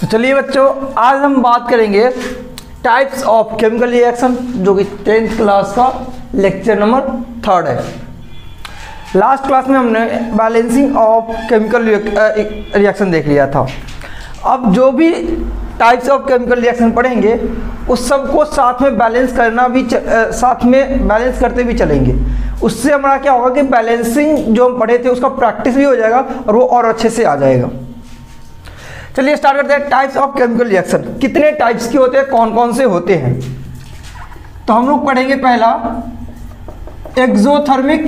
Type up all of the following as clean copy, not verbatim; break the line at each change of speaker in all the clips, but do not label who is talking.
तो चलिए बच्चों, आज हम बात करेंगे टाइप्स ऑफ केमिकल रिएक्शन, जो कि 10th क्लास का लेक्चर नंबर 3 है। लास्ट क्लास में हमने बैलेंसिंग ऑफ केमिकल रिएक्शन देख लिया था। अब जो भी टाइप्स ऑफ केमिकल रिएक्शन पढ़ेंगे उस सबको साथ में बैलेंस करना भी साथ में बैलेंस करते भी चलेंगे। उससे हमारा क्या होगा कि बैलेंसिंग जो हम पढ़े थे उसका प्रैक्टिस भी हो जाएगा और वो और अच्छे से आ जाएगा। चलिए स्टार्ट करते हैं। टाइप्स ऑफ केमिकल रिएक्शन कितने टाइप्स के होते हैं, कौन कौन से होते हैं? तो हम लोग पढ़ेंगे पहला exothermic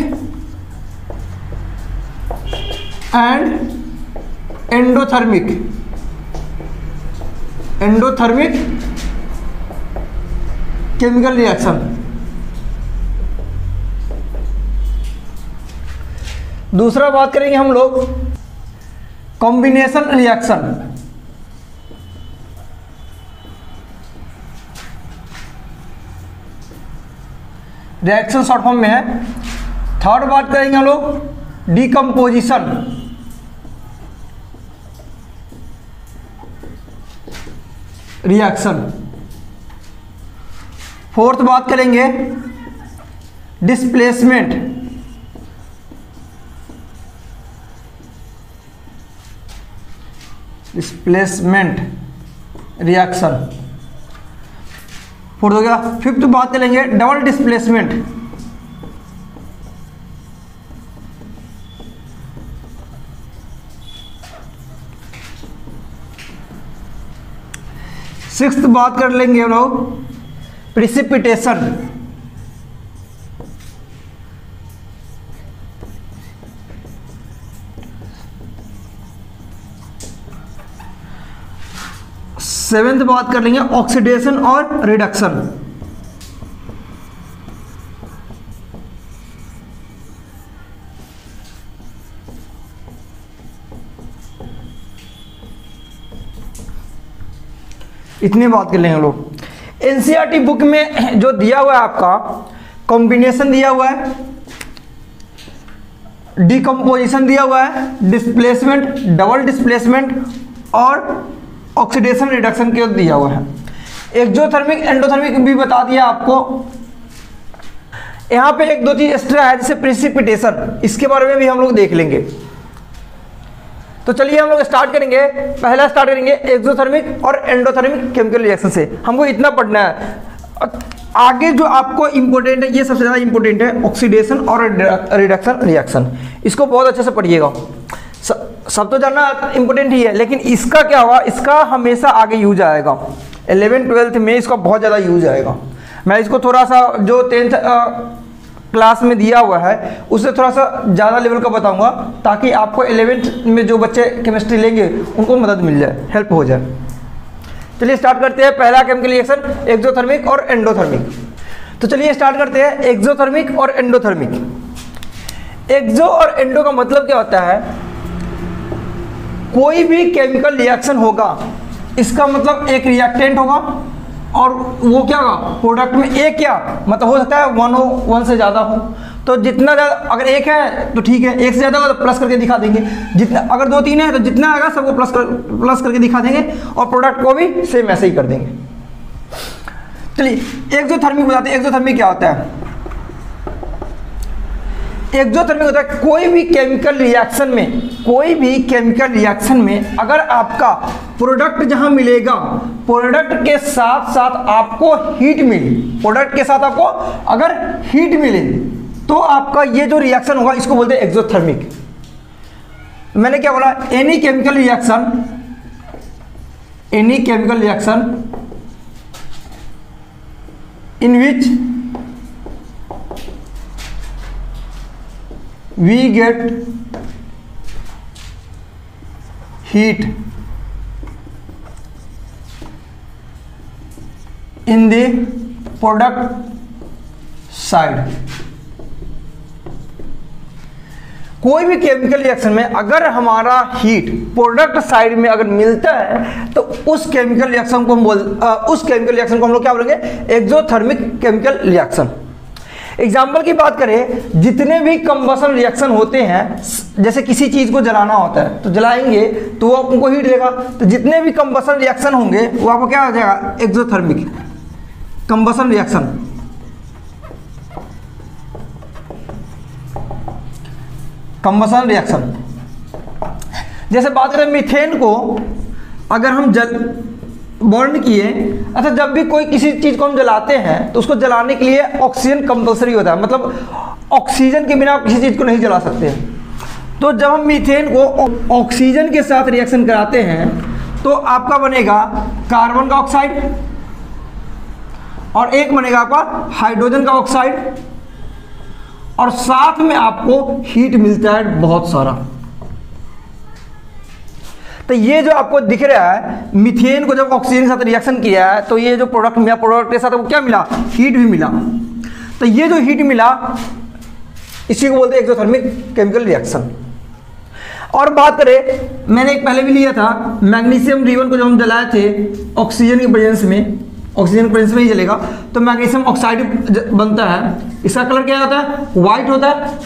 and endothermic. Endothermic chemical reaction. दूसरा बात करेंगे हम लोग combination reaction. Reaction short form में है। थर्ड बात करेंगे हम लोग डीकम्पोजिशन। रिएक्शन। फोर्थ बात करेंगे डिस्प्लेसमेंट। Displacement reaction. फोर्थ हो गया। फिफ्थ बात करेंगे डबल डिस्प्लेसमेंट। सिक्स्थ बात कर लेंगे हम लोग प्रिसिपिटेशन। सेवेंथ बात कर लेंगे ऑक्सीडेशन और रिडक्शन। इतनी बात कर लेंगे हम लोग। एनसीईआरटी बुक में जो दिया हुआ है आपका कॉम्बिनेशन दिया हुआ है, डिकम्पोजिशन दिया हुआ है, डिस्प्लेसमेंट, डबल डिस्प्लेसमेंट और ऑक्सीडेशन रिडक्शन के दिया हुआ है। एक्सोथर्मिक एंडोथर्मिक भी बता दिया आपको। यहां पे एक दो चीज एक्स्ट्रा है जैसे प्रिसिपिटेशन, इसके बारे में भी हम लोग देख लेंगे। तो चलिए हम लोग स्टार्ट करेंगे। पहला स्टार्ट करेंगे एक्सोथर्मिक और एंडोथर्मिक केमिकल रिएक्शन से। हमको इतना पढ़ना है। आगे जो आपको इंपॉर्टेंट है, ये सबसे ज्यादा इंपॉर्टेंट है, ऑक्सीडेशन और रिडक्शन रिएक्शन। इसको बहुत अच्छे से पढ़िएगा। सब तो जानना इंपॉर्टेंट ही है, लेकिन इसका क्या होगा, इसका हमेशा आगे यूज आएगा। 11th-12th में इसका बहुत ज़्यादा यूज आएगा। मैं इसको थोड़ा सा जो 10th क्लास में दिया हुआ है उससे थोड़ा सा ज़्यादा लेवल का बताऊंगा, ताकि आपको 11th में जो बच्चे केमिस्ट्री लेंगे उनको मदद मिल जाए, हेल्प हो जाए। चलिए स्टार्ट करते हैं। पहला केमिकल रिएक्शन एक्सोथर्मिक और एंडोथर्मिक। तो चलिए स्टार्ट करते हैं एक्सोथर्मिक और एंडोथर्मिक। एक्सो और एंडो का मतलब क्या होता है? कोई भी केमिकल रिएक्शन होगा, इसका मतलब एक रिएक्टेंट होगा और वो क्या होगा, प्रोडक्ट में एक क्या मतलब हो सकता है 1 हो, 1 से ज़्यादा हो। तो जितना ज़्यादा, अगर एक है तो ठीक है, एक से ज़्यादा होगा तो प्लस करके दिखा देंगे। जितना अगर 2-3 है तो जितना आएगा सबको प्लस करके दिखा देंगे और प्रोडक्ट को भी सेम ऐसे ही कर देंगे। चलिए एक्सोथर्मिक बताते हैं। एक्सोथर्मिक क्या होता है? एक्सोथर्मिक होता है कोई भी केमिकल रिएक्शन में, कोई भी केमिकल रिएक्शन में अगर आपका प्रोडक्ट जहां मिलेगा, प्रोडक्ट के साथ साथ आपको हीट मिले, प्रोडक्ट के साथ आपको अगर हीट मिले तो आपका ये जो रिएक्शन होगा इसको बोलते हैं एक्सोथर्मिक। मैंने क्या बोला? Any chemical reaction, any chemical reaction in which we get heat in the product side। कोई भी केमिकल रिएक्शन में अगर हमारा हीट प्रोडक्ट साइड में अगर मिलता है तो उस केमिकल रिएक्शन को हम लोग क्या बोलेंगे? Exothermic chemical reaction. एग्जाम्पल की बात करें, जितने भी कंबशन रिएक्शन होते हैं, जैसे किसी चीज को जलाना होता है तो जलाएंगे तो वो आपको हीट देगा, तो जितने भी कंबशन रिएक्शन होंगे वो आपको क्या हो जाएगा, exothermic combustion reaction. Combustion reaction जैसे बात करें मीथेन को, अगर हम बर्न किए, अच्छा जब भी कोई किसी चीज को हम जलाते हैं तो उसको जलाने के लिए ऑक्सीजन कंपलसरी होता है, मतलब ऑक्सीजन के बिना आप किसी चीज को नहीं जला सकते। तो जब हम मीथेन को ऑक्सीजन के साथ रिएक्शन कराते हैं तो आपका बनेगा कार्बन का ऑक्साइड और एक बनेगा आपका हाइड्रोजन का ऑक्साइड, और साथ में आपको हीट मिलता है बहुत सारा। तो ये जो आपको दिख रहा है, मीथेन को जब ऑक्सीजन के साथ रिएक्शन किया है तो ये जो प्रोडक्ट मिला, प्रोडक्ट के साथ वो क्या मिला, हीट भी मिला। तो ये जो हीट मिला इसी को बोलते हैं एक्सोथर्मिक केमिकल रिएक्शन। और बात करें, मैंने एक पहले भी लिया था, मैग्नीशियम रिबन को जब हम जलाए थे ऑक्सीजन की प्रेजेंस में, ऑक्सीजन प्रेजेंस में ही जलेगा तो मैग्नीशियम ऑक्साइड बनता है। इसका कलर क्या होता है, व्हाइट होता है,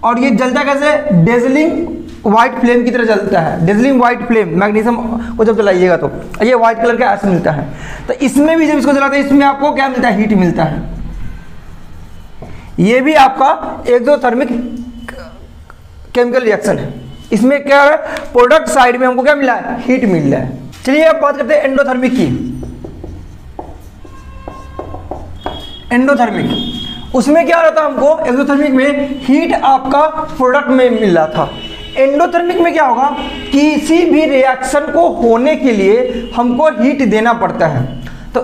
और ये जलता कैसे, डेजलिंग व्हाइट फ्लेम की तरह जलता है। डेजलिंग व्हाइट फ्लेम मैग्नीशियम को जब जलाइएगा तो ये व्हाइट कलर का ऐसे मिलता है। तो इसमें भी जब इसको जलाते हैं इसमें आपको क्या मिलता है, हीट मिलता है। ये भी आपका एक्सोथर्मिक केमिकल रिएक्शन है। इसमें क्या है, प्रोडक्ट साइड में हमको क्या मिला है, हीट मिल रहा है। चलिए अब बात करते हैं एंडोथर्मिक की। एंडोथर्मिक, उसमें क्या रहता है, हमको एक्सोथर्मिक में हीट आपका प्रोडक्ट में मिल रहा था। एंडोथर्मिक में क्या होगा, किसी भी रिएक्शन को होने के लिए हमको हीट देना पड़ता है। तो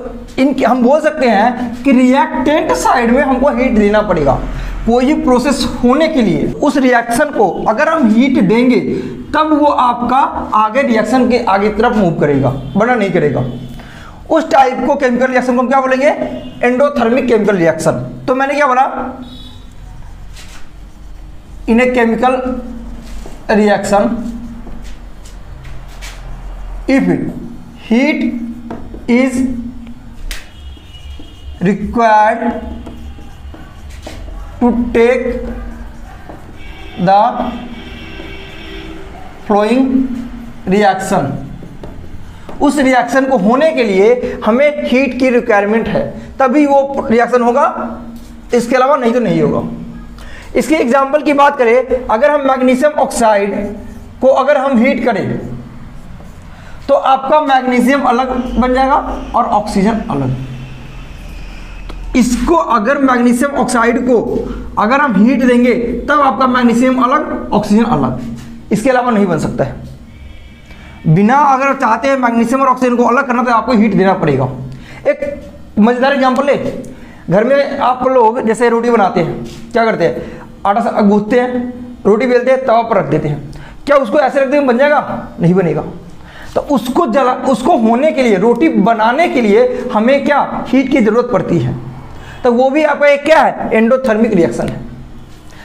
हम बोल सकते हैं कि रिएक्टेंट साइड में हमको हीट देना पड़ेगा। कोई प्रोसेस होने के लिए उस रिएक्शन को अगर हम हीट देंगे तब वो आपका आगे रिएक्शन के आगे तरफ मूव करेगा, वरना नहीं करेगा। उस टाइप को केमिकल रिएक्शन को हम क्या बोलेंगे, एंडोथर्मिक केमिकल रिएक्शन। तो मैंने क्या बोला, in a chemical reaction if heat is required to take the flowing reaction, उस रिएक्शन को होने के लिए हमें हीट की रिक्वायरमेंट है तभी वो रिएक्शन होगा, इसके अलावा नहीं तो नहीं होगा। इसकी एग्जाम्पल की बात करें, अगर हम मैग्नीशियम ऑक्साइड को अगर हम हीट करें तो आपका मैग्नीशियम अलग बन जाएगा और ऑक्सीजन अलग। इसको अगर मैग्नीशियम ऑक्साइड को अगर हम हीट देंगे तब आपका मैग्नीशियम अलग, ऑक्सीजन अलग, इसके अलावा नहीं बन सकता है। बिना अगर चाहते हैं मैग्नीशियम और ऑक्सीजन को अलग करना तो आपको हीट देना पड़ेगा। एक मजेदार एग्जाम्पल ले, घर में आप लोग जैसे रोटी बनाते हैं, क्या करते हैं, आटा गूंथते हैं, रोटी बेलते हैं, तवा पर रख देते हैं। क्या उसको ऐसे रख देंगे बन जाएगा, नहीं बनेगा। तो उसको होने के लिए, रोटी बनाने के लिए हमें क्या, हीट की जरूरत पड़ती है। तो वो भी आपका एक क्या है, एंडोथर्मिक रिएक्शन है।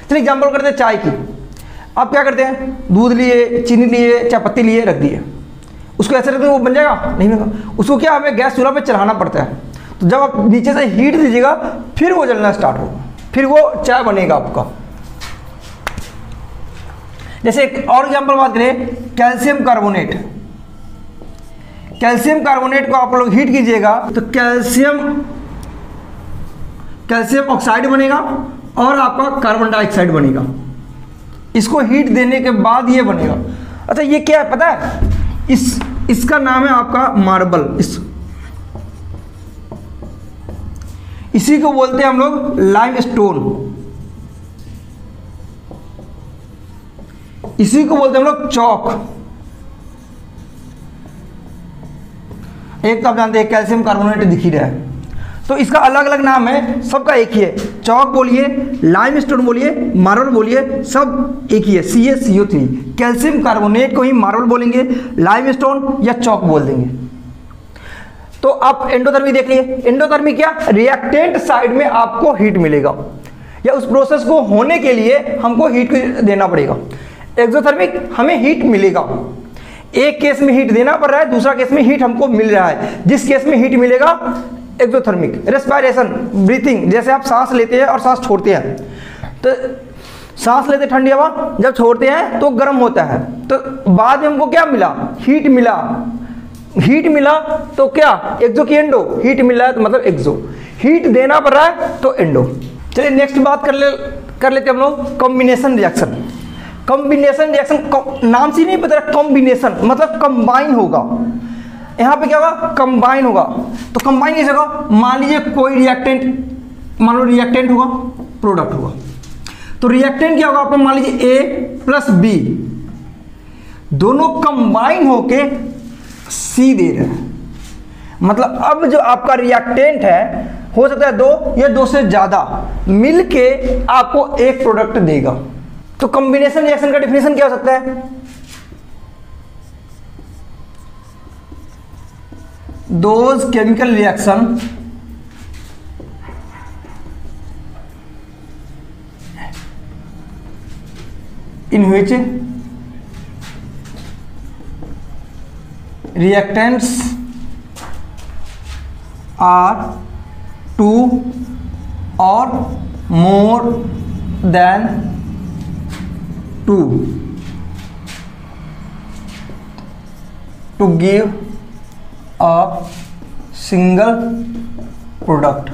चलिए एग्जाम्पल करते हैं चाय की। आप क्या करते हैं, दूध लिए, चीनी लिए, चाय पत्ती लिए, रख दिए, उसको ऐसे रख देंगे वो बन जाएगा, नहीं बनेगा। उसको क्या, हमें गैस चूल्हा पे चढ़ाना पड़ता है। तो जब आप नीचे से हीट दीजिएगा फिर वो जलना स्टार्ट होगा, फिर वो चाय बनेगा आपका। जैसे एक और एग्जांपल बात करें, कैल्शियम कार्बोनेट। कैल्शियम कार्बोनेट को आप लोग हीट कीजिएगा तो कैल्शियम ऑक्साइड बनेगा और आपका कार्बन डाइऑक्साइड बनेगा। इसको हीट देने के बाद ये बनेगा। अच्छा ये क्या है पता है, इसका नाम है आपका मार्बल। इसी को बोलते हैं हम लोग लाइमस्टोन, इसी को बोलते हैं हम लोग चौक। एक तो आप जानते हैं कैल्शियम कार्बोनेट दिख ही रहा है, तो इसका अलग अलग नाम है, सबका एक ही है। चौक बोलिए, लाइमस्टोन बोलिए, मार्बल बोलिए, सब एक ही है, CaCO3। कैल्शियम कार्बोनेट को ही मार्बल बोलेंगे, लाइमस्टोन या चौक बोल देंगे। तो आप एंडोथर्मिक देख लिए। एंडोथर्मिक क्या, रिएक्टेंट साइड में आपको हीट मिलेगा या उस प्रोसेस को होने के लिए हमको हीट देना पड़ेगा। एक्सोथर्मिक हमें हीट मिलेगा, एक केस में हीट देना पड़ रहा है, दूसरा केस में हीट हमको मिल रहा है। जिस केस में हीट मिलेगा एक्सोथर्मिक। रेस्पिरेशन, ब्रीथिंग, जैसे आप सांस लेते हैं और सांस छोड़ते हैं, तो सांस लेते ठंडी हवा, जब छोड़ते हैं तो गर्म होता है, तो बाद में हमको क्या मिला, हीट मिला। हीट मिला तो क्या, एक्सो की एंडो, हीट मिला है तो मतलब एक्सो, हीट देना पड़ रहा है तो एंडो। चलिए नेक्स्ट बात कर लेते हम लोग कॉम्बिनेशन रिएक्शन। कॉम्बिनेशन रिएक्शन नाम से नहीं पता, कॉम्बिनेशन मतलब कंबाइन होगा। यहाँ पे क्या होगा, कंबाइन होगा। तो कंबाइन कैसे होगा, मान लीजिए कोई रिएक्टेंट, मान लो रिएक्टेंट होगा, प्रोडक्ट होगा, तो रिएक्टेंट क्या होगा आपका, मान लीजिए ए प्लस बी, दोनों कंबाइन होके सी दे रहे हैं। मतलब अब जो आपका रिएक्टेंट है, हो सकता है दो या दो से ज्यादा मिलके आपको एक प्रोडक्ट देगा। तो कॉम्बिनेशन रिएक्शन का डेफिनेशन क्या हो सकता है, those chemical reaction in which reactants are 2 or more than 2 to give a single product।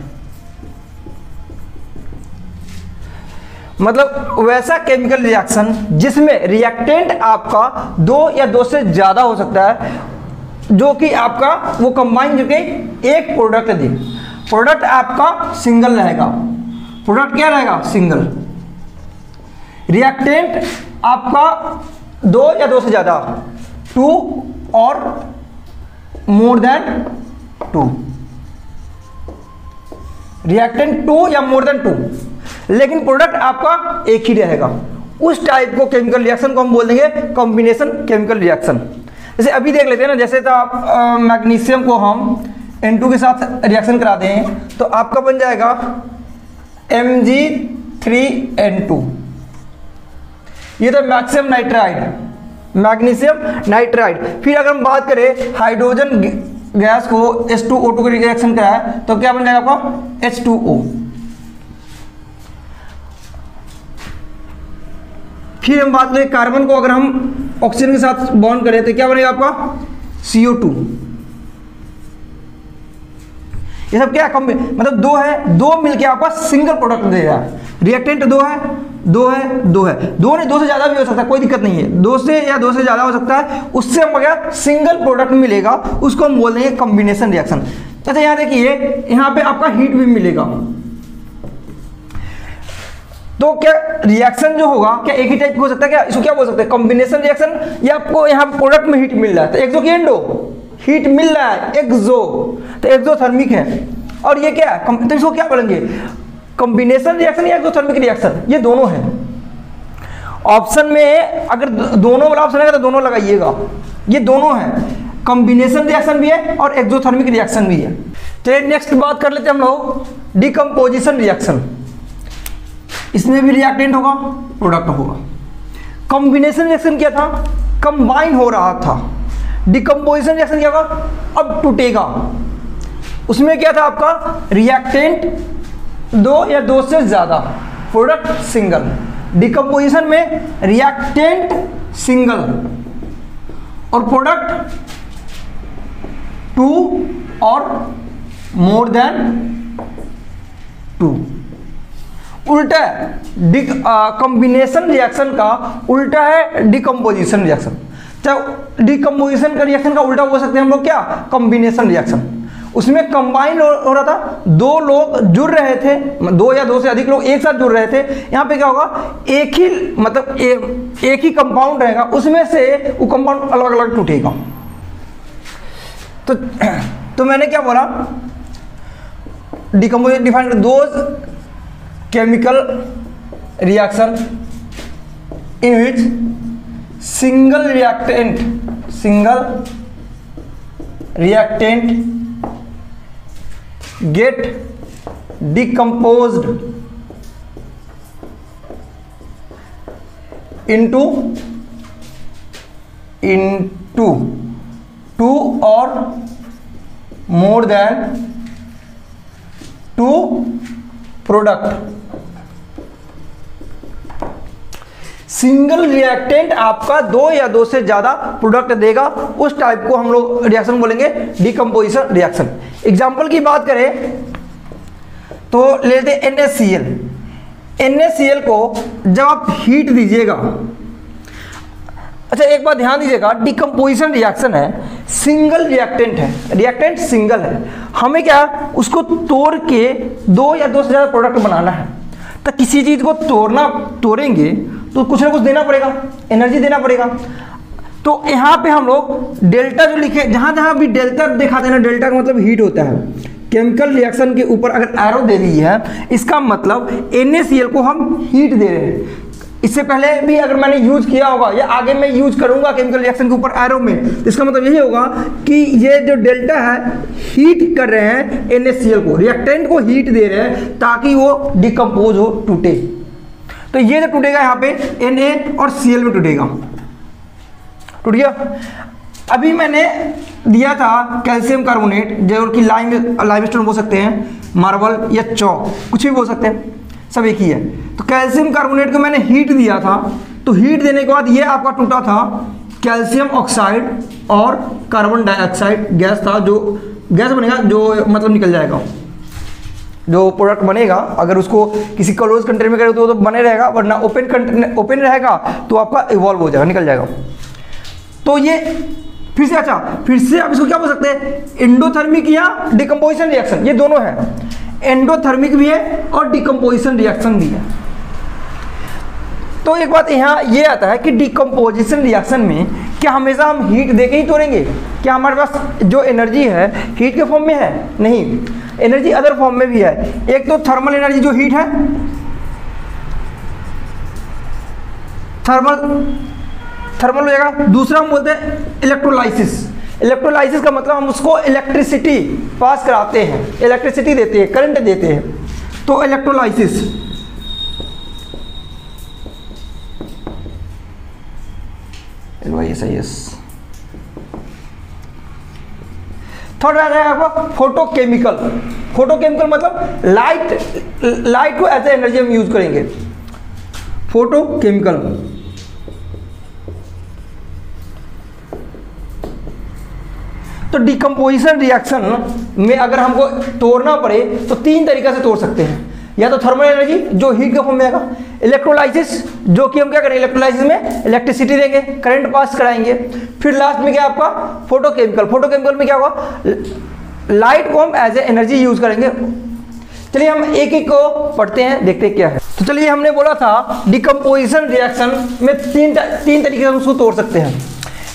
मतलब वैसा केमिकल रिएक्शन जिसमें रिएक्टेंट आपका दो या दो से ज्यादा हो सकता है, जो कि आपका वो कंबाइन जो कि एक प्रोडक्ट दे। प्रोडक्ट आपका सिंगल रहेगा, प्रोडक्ट क्या रहेगा, सिंगल। रिएक्टेंट आपका दो या दो से ज्यादा, 2 और मोर देन 2, रिएक्टेंट 2 या मोर देन 2, लेकिन प्रोडक्ट आपका एक ही रहेगा। उस टाइप को केमिकल रिएक्शन को हम बोल देंगे कॉम्बिनेशन केमिकल रिएक्शन। जैसे अभी देख लेते हैं ना, जैसे तो आप मैग्नीशियम को हम N2 के साथ रिएक्शन करा दें तो आपका बन जाएगा Mg3N2। ये तो मैक्सिमम नाइट्राइड, मैग्नीशियम नाइट्राइड। फिर अगर हम बात करें हाइड्रोजन गैस को H2O2 को रिएक्शन कराए तो क्या बन जाएगा आपका H2O। फिर हम बात करें कार्बन को अगर हम ऑक्सीजन के साथ बॉन्ड करें तो क्या बनेगा आपका CO2। ये सब क्या है, मतलब दो है, दो मिलके आपका सिंगल प्रोडक्ट देगा। रिएक्टेंट दो है, दो है, दो है, दो नहीं, दो से ज्यादा भी हो सकता है, कोई दिक्कत नहीं है, दो से या दो से ज्यादा हो सकता है, उससे हम क्या सिंगल प्रोडक्ट मिलेगा, उसको हम बोल देंगे कॉम्बिनेशन रिएक्शन। अच्छा यहाँ देखिए, यहाँ पे आपका हीट भी मिलेगा, तो क्या रिएक्शन जो होगा क्या एक ही टाइप हो सकता है, क्या इसको क्या बोल सकते हैं कॉम्बिनेशन रिएक्शन, या आपको यहाँ प्रोडक्ट में हीट मिल रहा है तो एक्सो की एंडो, हीट मिल रहा है एक्सो, तो एक्सोथर्मिक है। और ये क्या है, तो इसको क्या बोलेंगे कॉम्बिनेशन रिएक्शन या एक्सोथर्मिक रिएक्शन, ये दोनों है। ऑप्शन में अगर दोनों वाला ऑप्शन है तो दोनों लगाइएगा, ये दोनों है, कॉम्बिनेशन रिएक्शन भी है और एक्सोथर्मिक रिएक्शन भी है। चलिए नेक्स्ट बात कर लेते हैं हम लोग डिकम्पोजिशन रिएक्शन। इसमें भी रिएक्टेंट होगा, प्रोडक्ट होगा। कॉम्बिनेशन रिएक्शन क्या था, कंबाइन हो रहा था। डिकम्पोजिशन रिएक्शन क्या होगा, अब टूटेगा। उसमें क्या था आपका रिएक्टेंट दो या दो से ज्यादा, प्रोडक्ट सिंगल। डिकम्पोजिशन में रिएक्टेंट सिंगल और प्रोडक्ट 2 और मोर देन 2। उल्टा कॉम्बिनेशन रिएक्शन का उल्टा है डिकम्पोजिशन रिएक्शन। चाहे डिकम्पोजिशन का रिएक्शन का उल्टा बोल सकते हैं हम लोग क्या, कॉम्बिनेशन रिएक्शन। उसमें कंबाइन हो रहा था, दो लोग जुड़ रहे थे, दो या दो से अधिक लोग एक साथ जुड़ रहे थे। यहाँ पे क्या होगा, एक ही मतलब एक ही कंपाउंड रहेगा, उसमें से वो कंपाउंड अलग अलग टूटेगा। तो मैंने क्या बोला, डिकम्पोजिशन डिफाइन कर those chemical reaction in which single reactant get decomposed into 2 or more than two product. Single reactant आपका दो या दो से ज्यादा प्रोडक्ट देगा, उस टाइप को हम लोग रिएक्शन बोलेंगे डिकम्पोजिशन रिएक्शन। एग्जांपल की बात करें तो लेते हैं NaCl। NaCl को जब आप हीट दीजिएगा, अच्छा एक बात ध्यान दीजिएगा, डिकम्पोजिशन रिएक्शन है, सिंगल रिएक्टेंट है, रिएक्टेंट सिंगल है, हमें क्या उसको तोड़ के दो या दो से ज्यादा प्रोडक्ट बनाना है। तो किसी चीज को तोड़ेंगे तो कुछ ना कुछ देना पड़ेगा, एनर्जी देना पड़ेगा। तो यहाँ पे हम लोग डेल्टा जो लिखे, जहां जहां भी डेल्टा दिखाते हैं ना, डेल्टा का मतलब हीट होता है। केमिकल रिएक्शन के ऊपर अगर एरो दे दी है, इसका मतलब NaCl को हम हीट दे रहे हैं। इससे पहले भी अगर मैंने यूज किया होगा या आगे मैं यूज करूंगा केमिकल रिएक्शन के ऊपर एरो में, तो इसका मतलब यही होगा कि ये जो डेल्टा है हीट कर रहे हैं NaCl को, रिएक्टेंट को हीट दे रहे हैं ताकि वो डिकम्पोज हो, टूटे। तो ये जो टूटेगा यहाँ पे Na और Cl में टूटेगा, टूट गया। अभी मैंने दिया था कैल्शियम कार्बोनेट, जो कि लाइमस्टोन बोल सकते हैं, मार्बल या चौक, कुछ भी बोल सकते हैं, सब एक ही है। तो कैल्शियम कार्बोनेट को मैंने हीट दिया था, तो हीट देने के बाद ये आपका टूटा था कैल्शियम ऑक्साइड और कार्बन डाइऑक्साइड गैस था, जो गैस बनेगा, जो मतलब निकल जाएगा, जो प्रोडक्ट बनेगा अगर उसको किसी क्लोज कंटेनर में करें तो बने रहेगा, वरना ओपन रहेगा तो आपका इवॉल्व हो जाएगा, निकल जाएगा। तो ये फिर से, अच्छा फिर से आप इसको क्या बोल सकते हैं, एंडोथर्मिक या डिकम्पोजिशन रिएक्शन, ये दोनों है, एंडोथर्मिक भी है और डिकम्पोजिशन रिएक्शन भी है। तो एक बात यहाँ ये आता है कि डिकम्पोजिशन रिएक्शन में क्या हमेशा हम हीट देके ही तोड़ेंगे? क्या हमारे पास जो एनर्जी है हीट के फॉर्म में है? नहीं, एनर्जी अदर फॉर्म में भी है। एक तो थर्मल एनर्जी जो हीट है, थर्मल हो जाएगा। दूसरा हम बोलते हैं इलेक्ट्रोलाइसिस। इलेक्ट्रोलाइसिस का मतलब हम उसको इलेक्ट्रिसिटी पास कराते हैं, इलेक्ट्रिसिटी देते हैं, करंट देते हैं, तो इलेक्ट्रोलाइसिस। थर्ड आ जाएगा आपका फोटोकेमिकल। फोटोकेमिकल मतलब लाइट को एज ए एनर्जी हम यूज करेंगे, फोटोकेमिकल। तो डिकम्पोजिशन रिएक्शन में अगर हमको तोड़ना पड़े तो तीन तरीके से तोड़ सकते हैं, या तो थर्मल एनर्जी जो हीट के फॉर्म में आएगा, इलेक्ट्रोलाइसिस जो कि हम क्या करेंगे, इलेक्ट्रोलाइसिस में इलेक्ट्रिसिटी देंगे, करंट पास कराएंगे, फिर लास्ट में क्या आपका फोटोकेमिकल। फोटोकेमिकल में क्या होगा, लाइट को हम एज ए एनर्जी यूज करेंगे। चलिए हम एक एक को पढ़ते हैं, देखते हैं क्या है। तो चलिए हमने बोला था डिकम्पोजिशन रिएक्शन में तीन तरीके से हम उसको तोड़ सकते हैं।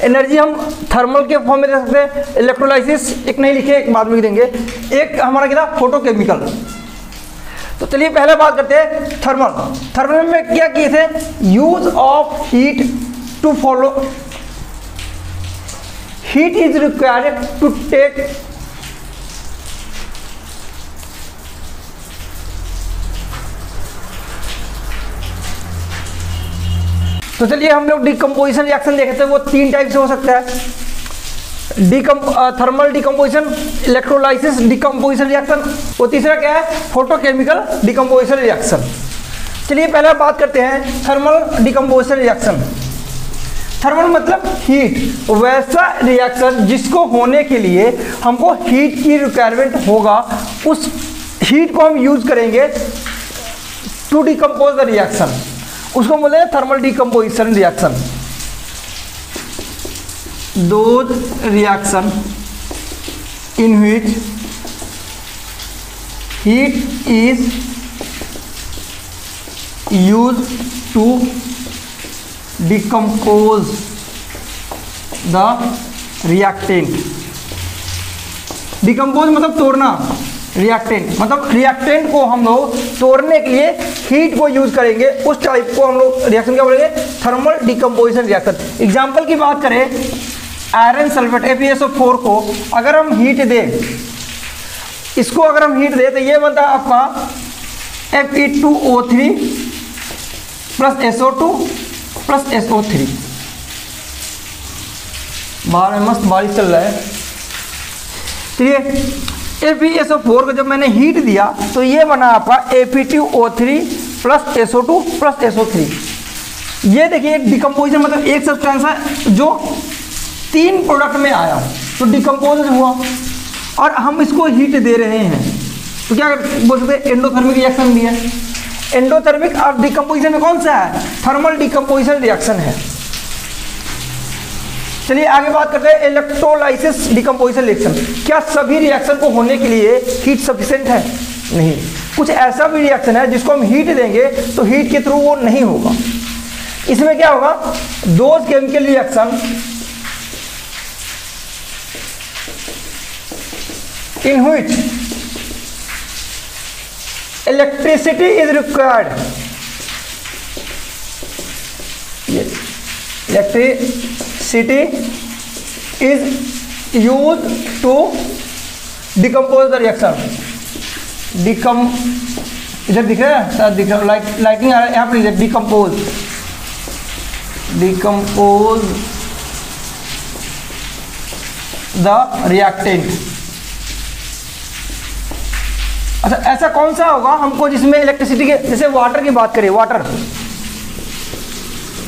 एनर्जी हम थर्मल के फॉर्म में दे सकते हैं, इलेक्ट्रोलाइसिस एक नहीं लिखे, एक बाद में देंगे, एक हमारा क्या था फोटोकेमिकल। तो चलिए पहले बात करते हैं थर्मल। थर्मल में क्या किए थे, use of heat to follow, heat is required to take तो चलिए हम लोग डिकम्पोजिशन रिएक्शन देखे थे, वो तीन टाइप से हो सकता है, thermal decomposition, electrolysis decomposition reaction, और तीसरा क्या है, फोटोकेमिकल डिकम्पोजिशन रिएक्शन। चलिए पहले बात करते हैं थर्मल डिकम्पोजिशन रिएक्शन। थर्मल मतलब हीट, वैसा रिएक्शन जिसको होने के लिए हमको हीट की रिक्वायरमेंट होगा, उस हीट को हम यूज करेंगे टू डिकम्पोज द रिएक्शन, उसको बोलते हैं thermal decomposition reaction. Those reaction in which heat is used to decompose the reactant। Decompose मतलब तोड़ना, रिएक्टेंट मतलब रिएक्टेंट को हम लोग तोड़ने के लिए हीट को यूज करेंगे, उस टाइप को हम लोग रिएक्शन क्या बोलेंगे, थर्मल डिकम्पोजिशन रिएक्शन। एग्जांपल की बात करें, आयरन सल्फेट FeSO4 को अगर हम हीट दें, इसको अगर हम हीट दें तो ये बनता है आपका Fe2O3 plus SO2 plus SO3। बाहर में मस्त बारिश चल रहा है। चलिए FeSO4 को जब मैंने हीट दिया तो ये बना आपका Fe2O3 plus SO2 plus SO3। ये देखिए एक डिकम्पोजिशन, मतलब एक सब्सटेंस है जो 3 प्रोडक्ट में आया तो डिकम्पोज हुआ, और हम इसको हीट दे रहे हैं तो क्या बोल सकते हैं, एंडोथर्मिक रिएक्शन भी है। एंडोथर्मिक और डिकम्पोजिशन में कौन सा है, थर्मल डिकम्पोजिशन रिएक्शन है। चलिए आगे बात करते हैं इलेक्ट्रोलाइसिस डिकम्पोजिशन रिएक्शन। क्या सभी रिएक्शन को होने के लिए हीट सफिशिएंट है? नहीं, कुछ ऐसा भी रिएक्शन है जिसको हम हीट देंगे तो हीट के थ्रू वो नहीं होगा। इसमें क्या होगा, those chemical reaction in which electricity is required, electricity is use to decompose the reaction. इधर दिख रहा है, शायद दिख रहा है, लाइटिंग आ रहा है यहाँ पर, डिकम्पोज द रिएक्टेंट। अच्छा, ऐसा कौन सा होगा हमको जिसमें इलेक्ट्रिसिटी के, जैसे वाटर की बात करें, वाटर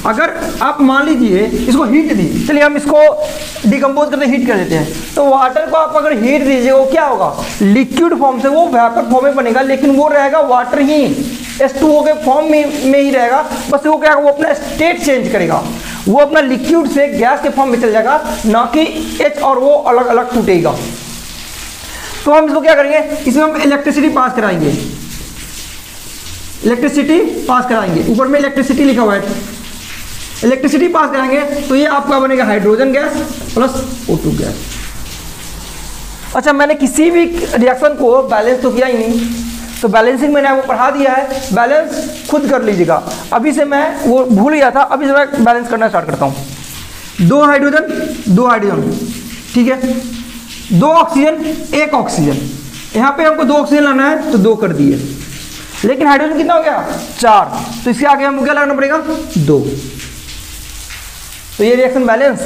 अगर आप मान लीजिए इसको हीट दी, चलिए हम इसको डिकम्पोज करते हीट कर देते हैं, तो वाटर को आप अगर हीट दीजिए वो क्या होगा, लिक्विड फॉर्म से वो वेपर फॉर्म में बनेगा, लेकिन वो रहेगा वाटर ही, H2O के फॉर्म में ही रहेगा। बस वो क्या, वो अपना स्टेट चेंज करेगा, वो अपना लिक्विड से गैस के फॉर्म में चल जाएगा, ना कि H और वो अलग अलग टूटेगा। तो हम इसको क्या करेंगे, इसमें हम इलेक्ट्रिसिटी पास कराएंगे, ऊपर में इलेक्ट्रिसिटी लिखा हुआ है, इलेक्ट्रिसिटी पास कराएंगे तो ये आपका बनेगा hydrogen gas plus O2 gas. अच्छा, मैंने किसी भी रिएक्शन को बैलेंस तो किया ही नहीं, तो बैलेंसिंग मैंने आपको पढ़ा दिया है, बैलेंस खुद कर लीजिएगा। अभी से मैं वो भूल गया था, अभी से मैं बैलेंस करना स्टार्ट करता हूँ। 2 हाइड्रोजन, ठीक है, 2 ऑक्सीजन 1 ऑक्सीजन, यहाँ पे हमको 2 ऑक्सीजन लाना है तो 2 कर दिए, लेकिन हाइड्रोजन कितना हो गया 4, तो इसके आगे हमको क्या लगाना पड़ेगा 2। तो ये रिएक्शन बैलेंस।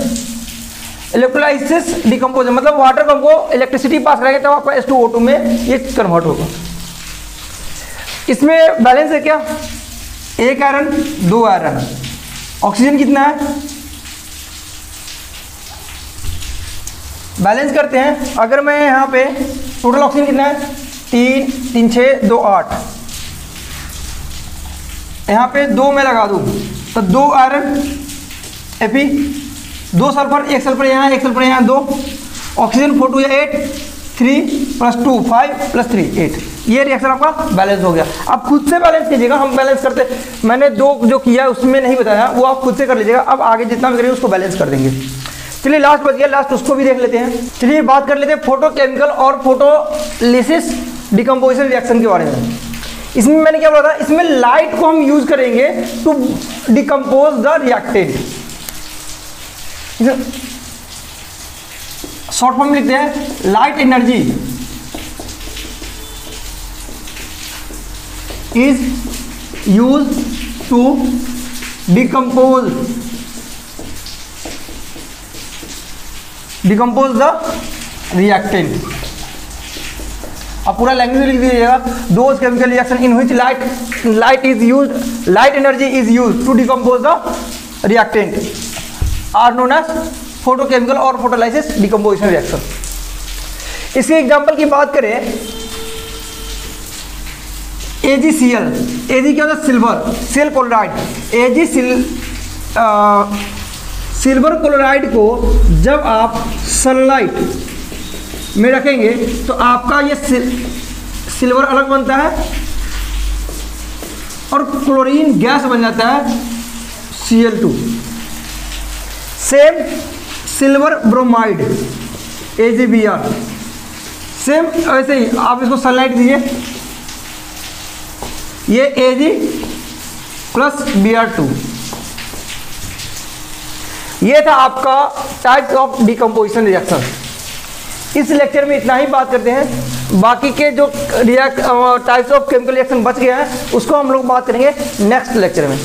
इलेक्ट्रोलाइसिस डिकम्पोजन मतलब वाटर को हमको इलेक्ट्रिसिटी पास कराएंगे तब आपका H2O2 में ये कन्वर्ट होगा। इसमें बैलेंस है क्या, 1 आयरन 2 आयरन। ऑक्सीजन कितना है, बैलेंस करते हैं। अगर मैं यहाँ पे टोटल ऑक्सीजन कितना है 3 3 6 2 8, यहाँ पे 2 मैं लगा दूँ तो 2 आयरन Fe, 2 सल्फर, 1 सल्फर यहाँ, 1 सल्फर यहाँ, 2 ऑक्सीजन 4 2 8, 3 + 2 5 + 3 8। ये रिएक्शन आपका बैलेंस हो गया। आप खुद से बैलेंस कीजिएगा, हम बैलेंस करते, मैंने 2 जो किया उसमें नहीं बताया, वो आप खुद से कर लीजिएगा। अब आगे जितना भी करेंगे उसको बैलेंस कर देंगे। चलिए लास्ट बच गया, लास्ट उसको भी देख लेते हैं। चलिए बात कर लेते हैं फोटोकेमिकल और फोटोलिसिस डिकम्पोजिशन रिएक्शन के बारे में। इसमें मैंने क्या बोला था, इसमें लाइट को हम यूज करेंगे to decompose the reactant. Short form लिखते हैं, light energy is use to decompose the reactant. अब पूरा लैंग्वेज लिख दीजिएगा, those chemical reaction in which light energy is use to decompose the reactant are known as photochemical और photolysis decomposition reaction. इसके example की बात करें, AgCl, Ag क्या होता है, silver, cell chloride. Silver chloride को जब आप सनलाइट में रखेंगे तो आपका ये सिल्वर अलग बनता है और क्लोरीन गैस बन जाता है Cl2। Same silver bromide AgBr, same ऐसे ही आप इसको सनलाइट दीजिए, ये Ag + Br2। ये था आपका टाइप्स ऑफ डिकम्पोजिशन रिएक्शन। इस लेक्चर में इतना ही बात करते हैं, बाकी के जो टाइप्स ऑफ केमिकल रिएक्शन बच गए हैं उसको हम लोग बात करेंगे नेक्स्ट लेक्चर में।